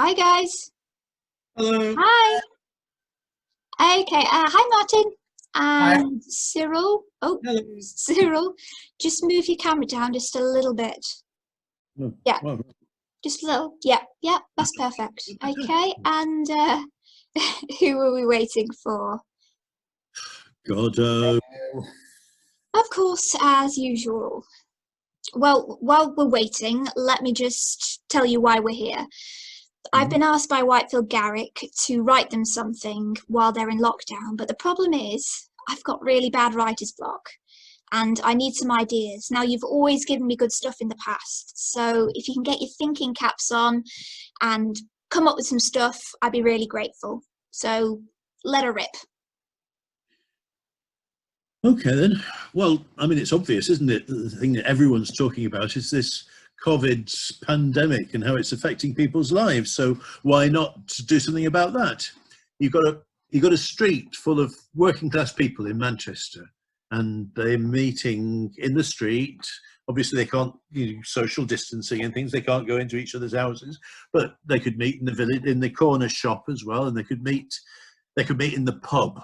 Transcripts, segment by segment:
Hi guys. Hello. Hi. Okay. Hi Martin Hi. and Cyril. Oh, Hello. Cyril, just move your camera down just a little bit. Oh, Yeah, well, just a little. Yeah, yeah, that's perfect. Okay, and who are we waiting for? God, Of course, as usual. Well, while we're waiting, let me just tell you why we're here. I've been asked by Whitefield Garrick to write them something while they're in lockdown, but the problem is I've got really bad writer's block and I need some ideas. Now, you've always given me good stuff in the past, so if you can get your thinking caps on and come up with some stuff, I'd be really grateful. So let her rip. okay then. Well, I mean, it's obvious, isn't it? The thing that everyone's talking about is this COVID pandemic and how it's affecting people's lives. So why not do something about that? You've got a street full of working class people in Manchester, and they're meeting in the street. Obviously, they can't social distancing and things. They can't go into each other's houses, but they could meet in the village, in the corner shop as well, and they could meet. They could meet in the pub.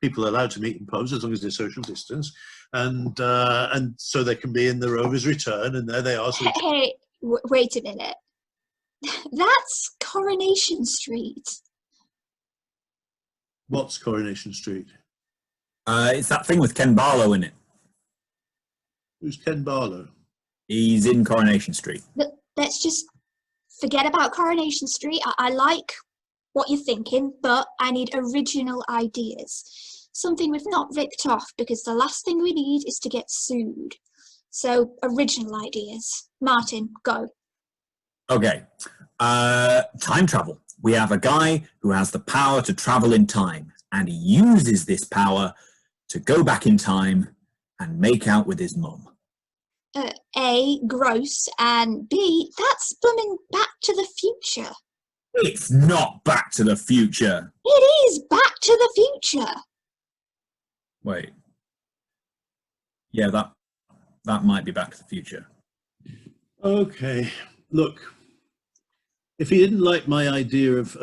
People are allowed to meet in pubs as long as they're social distance, and so they can be in the Rovers Return, and there they are. So Hey, wait a minute. That's Coronation Street. what's Coronation Street? It's that thing with Ken Barlow in it. Who's Ken Barlow? He's in Coronation Street. Let's just forget about Coronation Street. I like what you're thinking, but I need original ideas. Something we've not ripped off, because the last thing we need is to get sued. So, original ideas. Martin, go. Okay. Time travel. We have a guy who has the power to travel in time, and he uses this power to go back in time and make out with his mum. A, gross, and B, that's blooming Back to the Future. It's not Back to the Future. It is Back to the Future. Wait. Yeah, that might be Back to the Future. Okay, look. If you didn't like my idea of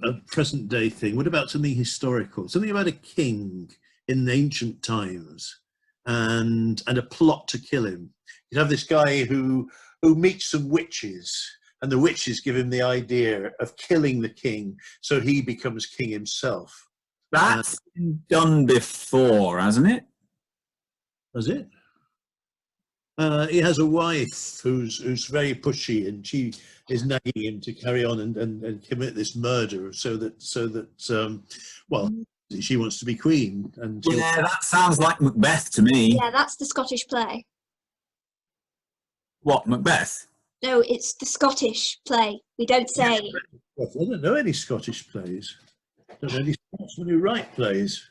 a present day thing, what about something historical? Something about a king in ancient times, and a plot to kill him. You'd have this guy who meets some witches, and the witches give him the idea of killing the king, so he becomes king himself. That's been done before, hasn't it? Was it? He has a wife who's very pushy, and she is nagging him to carry on and commit this murder, so that well, she wants to be queen. And Yeah, that sounds like Macbeth to me. Yeah, that's the Scottish play. What, Macbeth? No, it's the Scottish play. We don't say. I don't know any Scottish plays. I don't know any Scotsmen who write plays.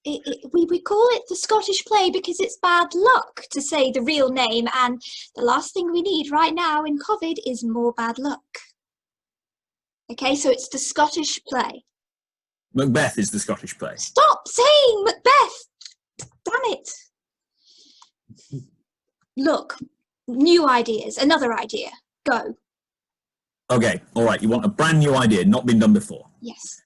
We call it the Scottish play because it's bad luck to say the real name, and the last thing we need right now in COVID is more bad luck. Okay, so it's the Scottish play. Macbeth is the Scottish play. Stop saying Macbeth! Damn it! Look, new ideas, another idea. Go. Okay, all right, you want a brand new idea, not been done before. Yes.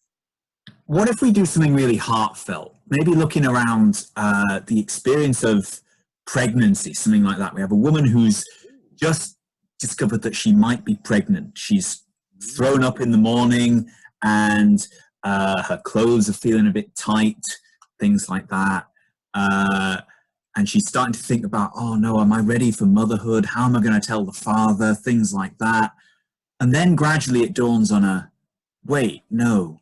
What if we do something really heartfelt? Maybe looking around the experience of pregnancy, something like that. We have a woman who's just discovered that she might be pregnant. She's thrown up in the morning, and her clothes are feeling a bit tight, things like that. And she's starting to think about, oh no, am I ready for motherhood? How am I going to tell the father? Things like that. And then gradually it dawns on her, wait, no.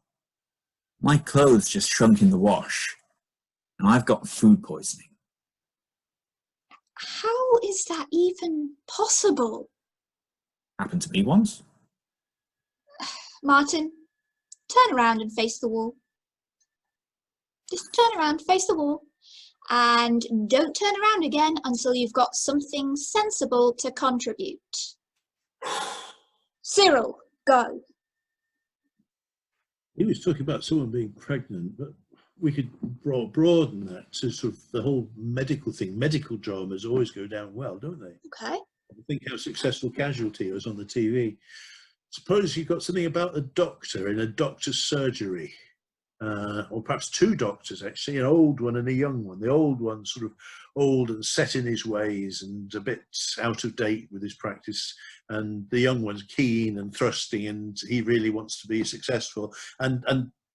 My clothes just shrunk in the wash, and I've got food poisoning. How is that even possible? Happened to me once. Martin, turn around and face the wall. Just turn around, face the wall, and don't turn around again until you've got something sensible to contribute. Cyril, go. He was talking about someone being pregnant, but we could broaden that to sort of the whole medical thing. Medical dramas always go down well, don't they? Okay. Think how successful Casualty was on the TV. Suppose you've got something about a doctor in a doctor's surgery, or perhaps two doctors actually, an old one and a young one. The old one sort of old and set in his ways and a bit out of date with his practice, and the young one's keen and thrusting and he really wants to be successful. And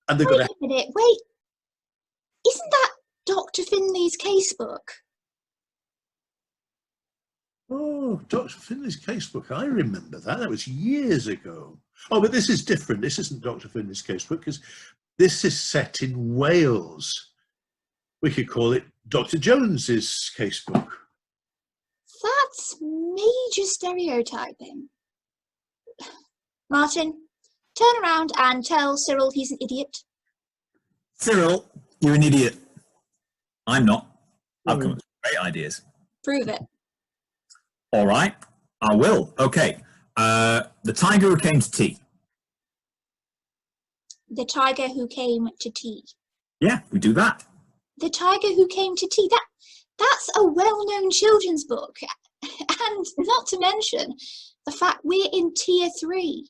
they've got Wait a minute, wait. Isn't that Dr. Finley's casebook? Oh, Dr. Finley's casebook. I remember that. That was years ago. Oh, but this is different. This isn't Dr. Finley's casebook because this is set in Wales. We could call it Dr. Jones's casebook. That's major stereotyping. Martin, turn around and tell Cyril he's an idiot. Cyril, you're an idiot. I'm not. I've come up with great ideas. Prove it. All right, I will. Okay. The tiger who came to tea. The tiger who came to tea. Yeah, we do that. The tiger who came to tea. That's a well-known children's book. And not to mention the fact we're in tier 3.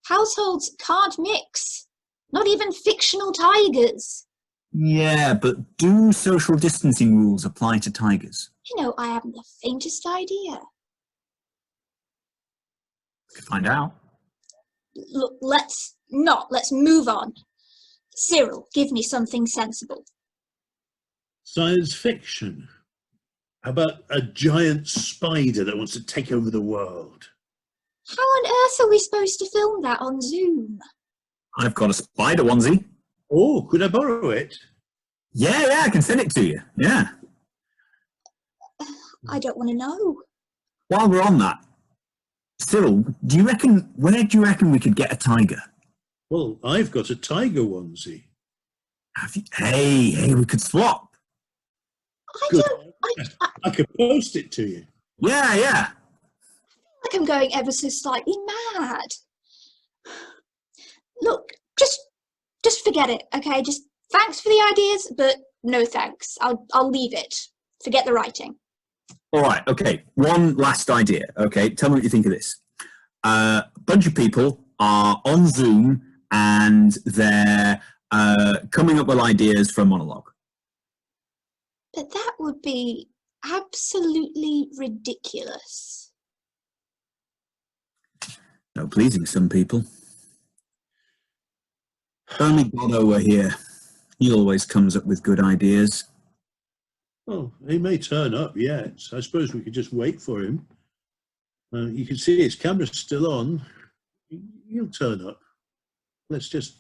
Households can't mix. Not even fictional tigers. Yeah, but do social distancing rules apply to tigers? You know, I haven't the faintest idea. Could find out. Look, let's move on. Cyril, give me something sensible. Science fiction. How about a giant spider that wants to take over the world? How on earth are we supposed to film that on Zoom? I've got a spider onesie. Oh, could I borrow it? Yeah, I can send it to you. Yeah. I don't want to know. While we're on that, Cyril, where do you reckon we could get a tiger? Well, I've got a tiger onesie. Have you? Hey, we could swap. Good. I could post it to you. Yeah. Like I'm going ever so slightly mad. Look, just forget it, okay? Just thanks for the ideas, but no thanks. I'll leave it. Forget the writing. All right, okay. One last idea, okay? Tell me what you think of this. A bunch of people are on Zoom and they're coming up with ideas for a monologue. But that would be absolutely ridiculous. No pleasing some people. Only Bono were here. He always comes up with good ideas. Oh, he may turn up yet. I suppose we could just wait for him. You can see his camera's still on. He'll turn up. Let's just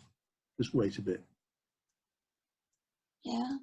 wait a bit. Yeah.